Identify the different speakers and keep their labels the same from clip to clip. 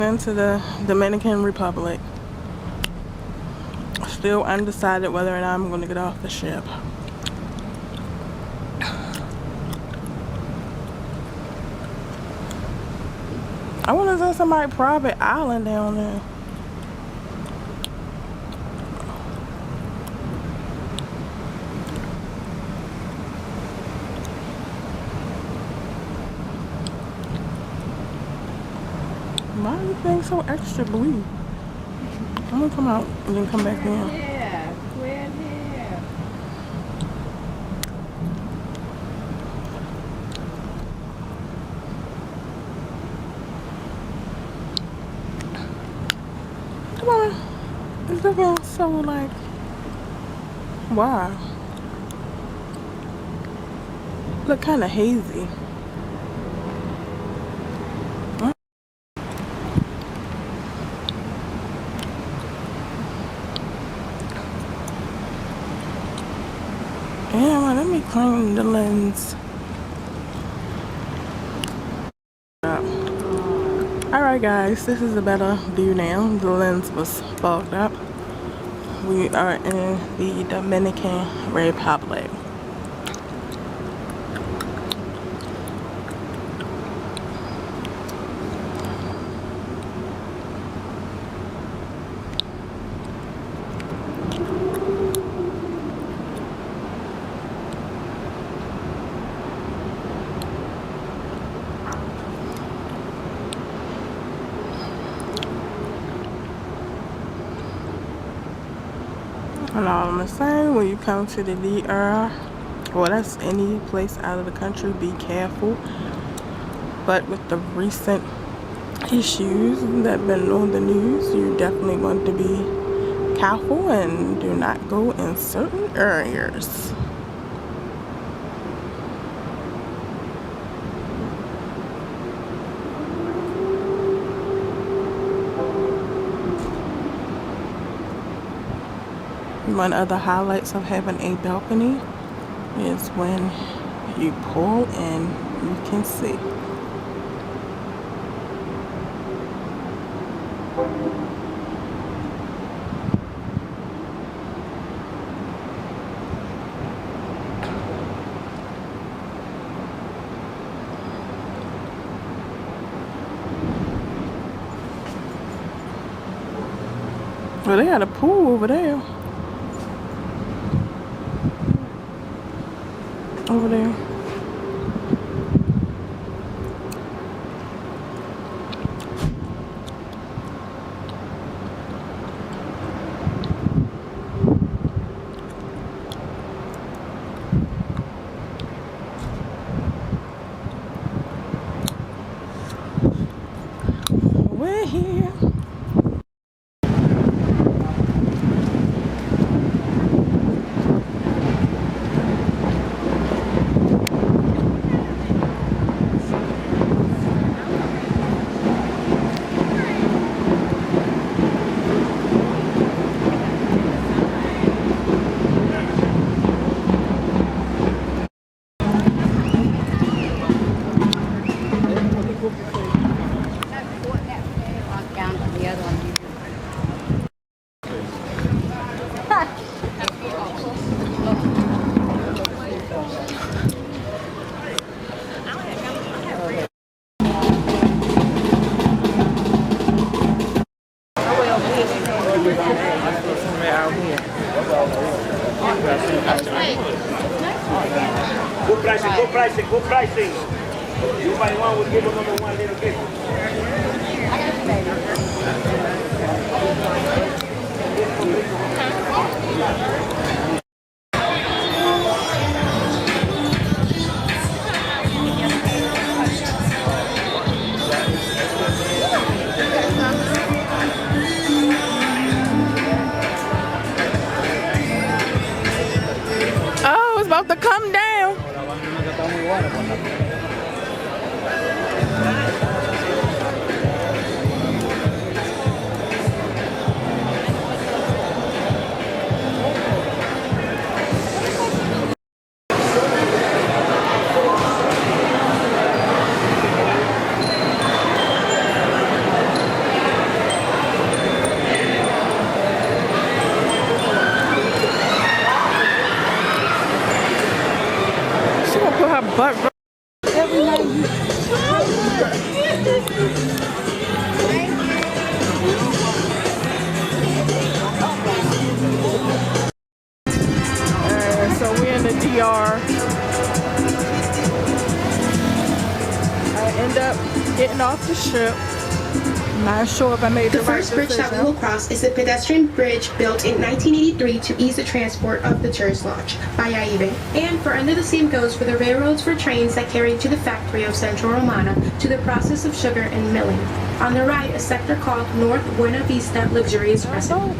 Speaker 1: been to the Dominican Republic. Still undecided whether or not I'm going to get off the ship. I want to send somebody private island down there. Why are you being so extra blue? I'm gonna come out and then come back in.
Speaker 2: Yeah, quit here.
Speaker 1: Come on. It's looking so like, wow. Look kind of hazy. Yeah, let me clean the lens. Alright guys, this is a better view now. The lens was fogged up. We are in the Dominican Republic. And all I'm saying, when you come to the DR, well, that's any place out of the country, be careful. But with the recent issues that have been on the news, you definitely want to be careful and do not go in certain areas. One of the highlights of having a balcony is when you pull and you can see. Well, they had a pool over there. Over there. We're here.
Speaker 3: Good pricing. You buy one, we'll give another one little gift.
Speaker 1: Oh, it's about to come down. off the ship. Not sure if I made
Speaker 4: The
Speaker 1: the right
Speaker 4: first bridge that we will
Speaker 1: decision.
Speaker 4: cross is the pedestrian bridge built in 1983 to ease the transport of the tourist launch, Bayaibe. And for under the same goes for the railroads for trains that carry to the factory of Central Romana to the process of sugar and milling. On the right, a sector called North Buena Vista Luxurious Crescent.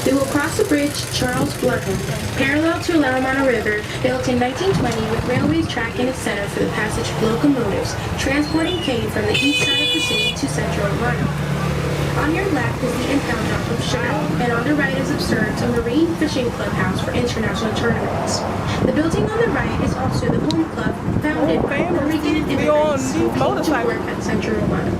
Speaker 4: We will cross the bridge Charles Bludgeon, parallel to La Romana River, built in 1920 with railways track in its center for the passage of locomotives, transporting cane from the east side of the city to Central Romana. On your left is the impound dock of sugar, and on the right is observed a marine fishing clubhouse for international tournaments. The building on the right is also the home club founded by Puerto Rican immigrants who came to work at Central Romana.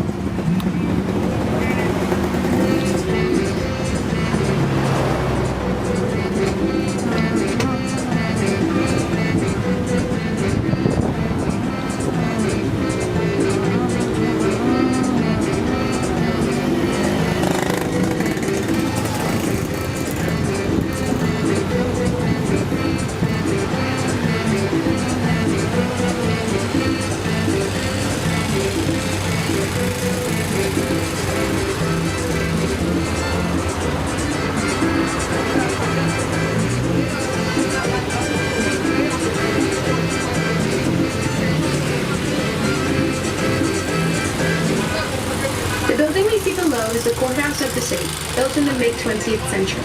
Speaker 4: The building we see below is the courthouse of the city, built in the mid-20th century.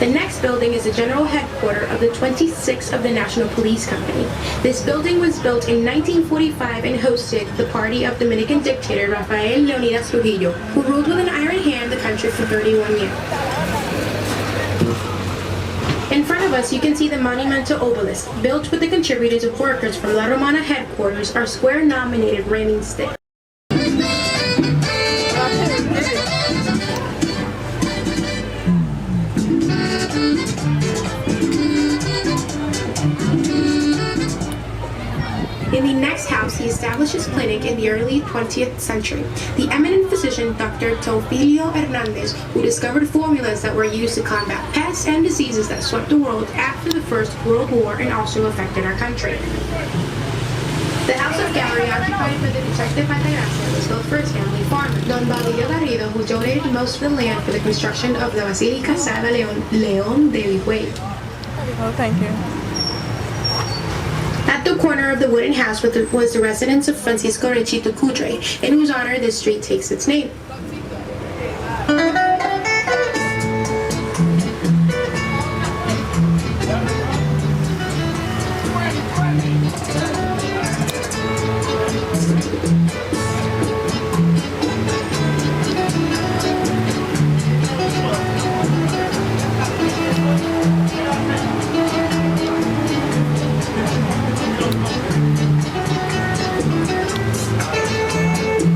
Speaker 4: The next building is the general headquarters of the 26th of the National Police Company. This building was built in 1945 and hosted the party of Dominican dictator Rafael Leonidas Trujillo, who ruled with an iron hand the country for 31 years. In front of us, you can see the monumental obelisk, built with the contributors of workers from La Romana headquarters, our square-nominated reigning stick. In the next house, he established his clinic in the early 20th century. The eminent physician, Dr. Teofilio Hernandez, who discovered formulas that were used to combat pests and diseases that swept the world after the First World War and also affected our country. The house of gallery occupied by the Detective Altagracia was built for his family farmer, Don Basilio Garrido, who donated most of the land for the construction of the Basílica Sala León de Vigüey.
Speaker 1: Oh, thank you.
Speaker 4: At the corner of the wooden house was the residence of Francisco Rechito Cudre, in whose honor this street takes its name.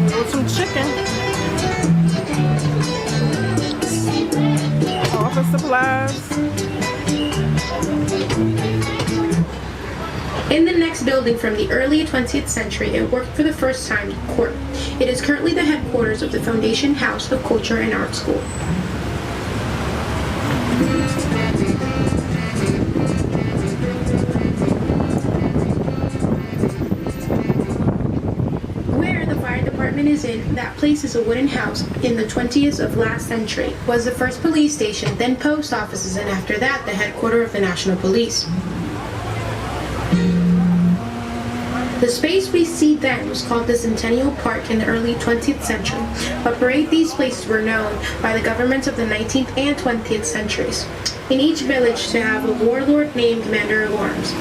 Speaker 1: With some chicken. Office supplies.
Speaker 4: In the next building from the early 20th century, it worked for the first time court. It is currently the headquarters of the Foundation House of Culture and Art School. Where the fire department is in, that place is a wooden house in the 20th of last century, was the first police station, then post offices, and after that, the headquarters of the National Police. The space we see then was called the Centennial Park in the early 20th century, but parade these places were known by the governments of the 19th and 20th centuries. In each village to have a warlord named Commander of Arms.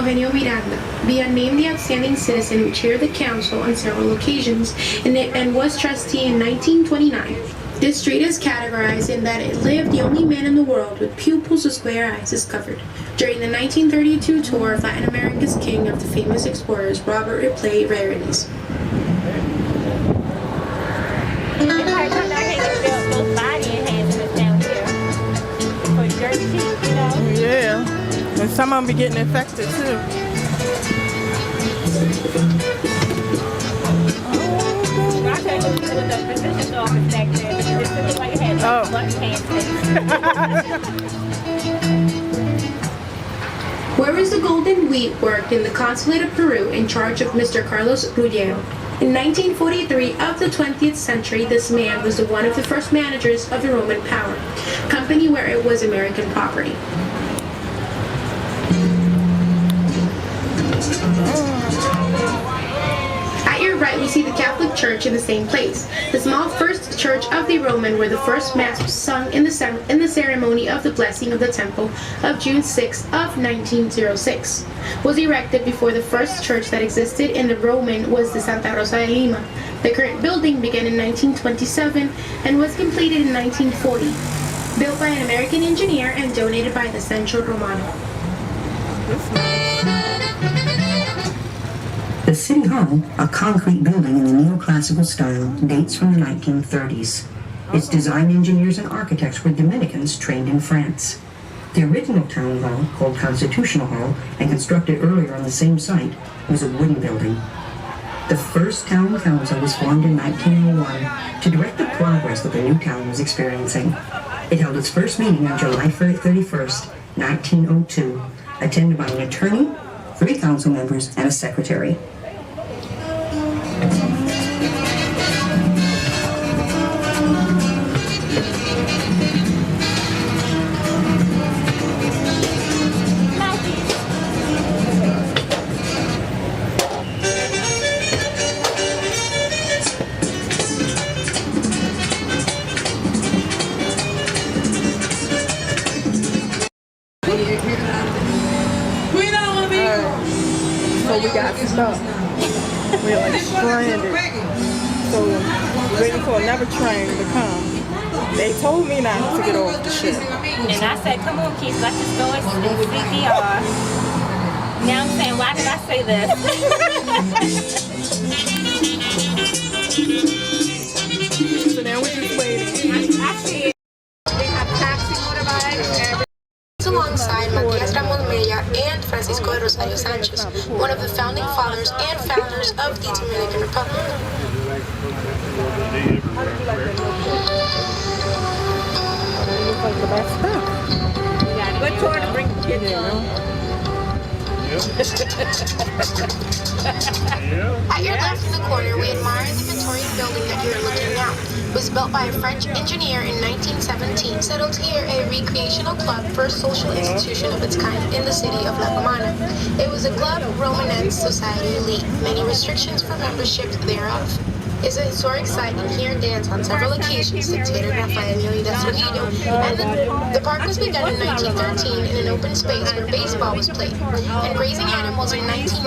Speaker 4: Eugenio Miranda, being named the outstanding citizen who chaired the council on several occasions and was trustee in 1929. This street is categorized in that it lived the only man in the world with pupils with square eyes discovered during the 1932 tour of Latin America's king of the famous explorers Robert Replay Rarities.
Speaker 1: Yeah, and some of them be getting infected too. Oh.
Speaker 4: Where is the golden wheat worked in the consulate of Peru in charge of Mr. Carlos Ruggiero. In 1943 of the 20th century, this man was one of the first managers of the Roman power, company where it was American property. At your right, we see the Catholic Church in the same place. The small first church of the Roman, where the first mass was sung in the ceremony of the blessing of the temple of June 6 of 1906, was erected before the first church that existed in the Roman was the Santa Rosa de Lima. The current building began in 1927 and was completed in 1940, built by an American engineer and donated by the Centro Romano.
Speaker 5: The City Hall, a concrete building in the neoclassical style, dates from the 1930s. Its design engineers and architects were Dominicans trained in France. The original town hall, called Constitutional Hall, and constructed earlier on the same site, was a wooden building. The first town council was formed in 1901 to direct the progress that the new town was experiencing. It held its first meeting on July 31st, 1902, attended by an attorney, 3 council members, and a secretary.
Speaker 1: So we got stuck. We're like stranded. So waiting for another train to come. They told me not to get off the ship.
Speaker 2: And I said, come on kids, let's just go and CPR. Now I'm saying, why did I say this?
Speaker 1: So now we're just waiting.
Speaker 2: I see it. They have taxi, motorbike,
Speaker 4: Alongside Matias Ramon Mella and Francisco de Rosario Sanchez, one of the founding fathers and founders of the Dominican Republic.
Speaker 2: good tour to bring the kids on.
Speaker 4: At your left in the corner, we admire the Victorian building that you're looking at. It was built by a French engineer in 1917. Settled here a recreational club, first social institution of its kind in the city of La Romana. It was a club Romanesque society elite, many restrictions for membership thereof. It's a historic site, and here dance on several occasions dictator Rafael Leonidas Trujillo, and the park was begun in 1913 in an open space where baseball was played, and grazing animals in 1919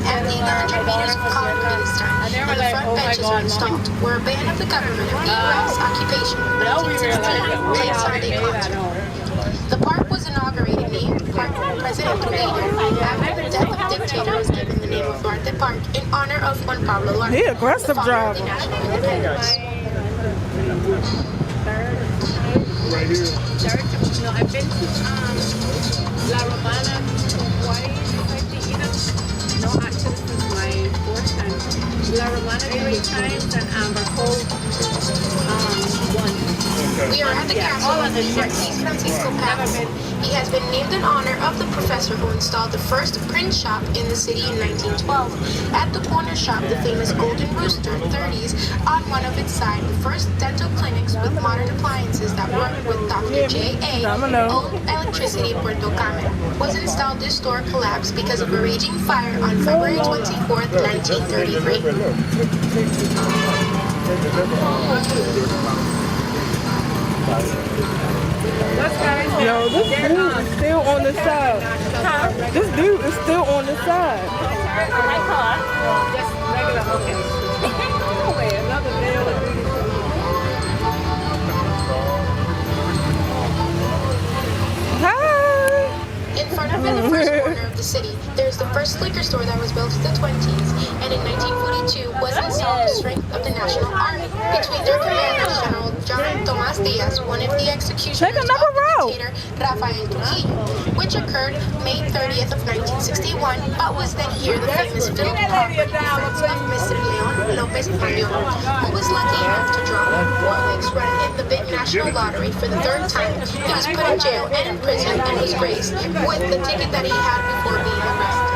Speaker 4: at the 100 meters of Columbine's time, and the front benches were installed, where a band of the government of the U.S. occupation in 1916 played Sunday concert. The park was inaugurated named Park President Trujillo after the death of dictator was given the name of Duarte Park in honor of Juan Pablo Duarte.
Speaker 1: He aggressive driver.
Speaker 4: The national independence.
Speaker 3: Right here.
Speaker 2: No, I've been to La Romana twice, I think, no, actually this was my fourth time. La Romana 3 times and Amber Cove once.
Speaker 4: We are at the castle of the Marquis Francisco Palace. He has been named in honor of the professor who installed the first print shop in the city in 1912. At the corner shop, the famous Golden Rooster 30s, on one of its side, the first dental clinics with modern appliances that work with Dr. J.A. owned electricity in Puerto Camera. Was installed, this store collapsed because of a raging fire on February 24th, 1933.
Speaker 1: Yo, this dude is still on the side. This dude is still on the side.
Speaker 2: Just regular, okay. Wait, another nail.
Speaker 1: Hi.
Speaker 4: In front of the first corner of the city, there's the first liquor store that was built in the 20s, and in 1942 was installed the strength of the National Army. Between their commanders, General John Tomas Diaz, one of the executioners of the dictator Rafael Trujillo, which occurred May 30th of 1961, but was then here the famous field property defense of Mr. Leon Lopez Mandiola, who was lucky enough to draw 4 legs run in the big national lottery for the 3rd time. He was put in jail and in prison and was raised with the ticket that he had before being arrested.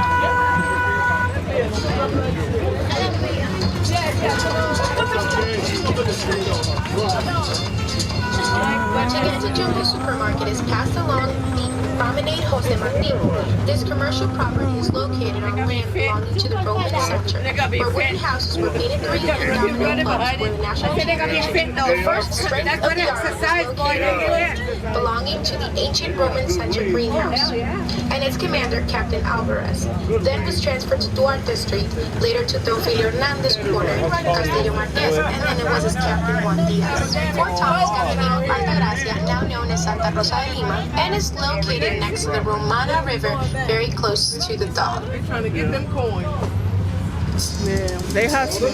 Speaker 4: To get to Jumbo Supermarket is passed along the Promenade Jose Martin. This commercial property is located on land belonging to the Roman Center, where wooden houses were painted green and domino clubs were the national championship. The first strength of the army was located on land belonging to the ancient Roman Center greenhouse, and its commander, Captain Alvarez, then was transferred to Duarte Street, later to Teofilo Hernandez Quarter, Castillo Marquez, and then it was as Captain Juan Diaz. Fort Thomas Caminito Altagracia, now known as Santa Rosa de Lima, and is located next to the Romana River, very close to the dock.
Speaker 1: Trying to get them coins. Yeah, they hustle.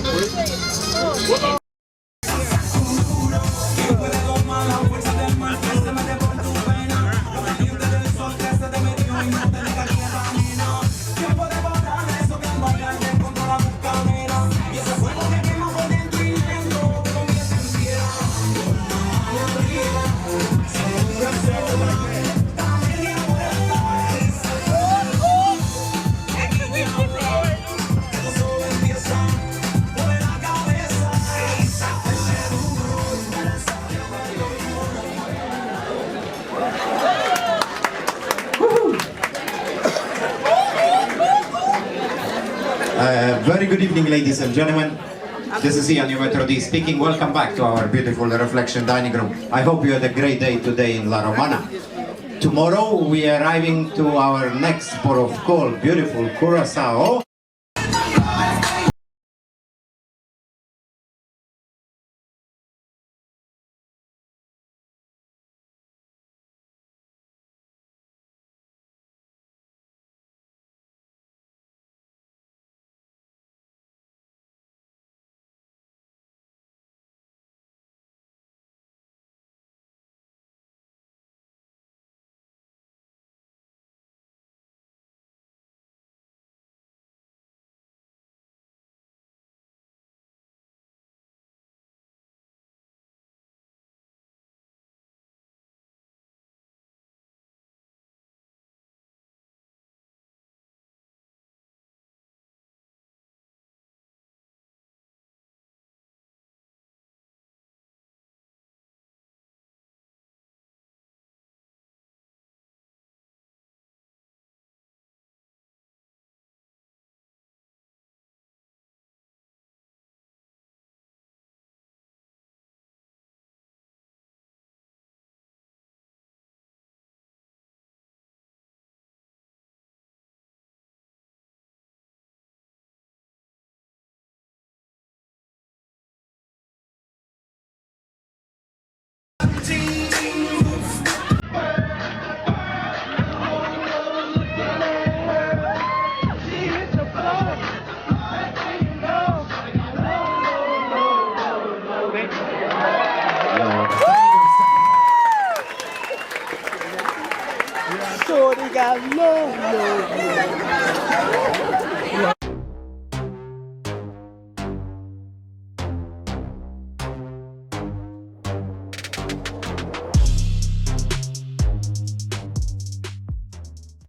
Speaker 6: Very good evening, ladies and gentlemen. This is Ian, your Metro D speaking. Welcome back to our beautiful Reflection Dining Room. I hope you had a great day today in La Romana. Tomorrow we are arriving to our next port of call, beautiful Curaçao.
Speaker 1: Shorty got love.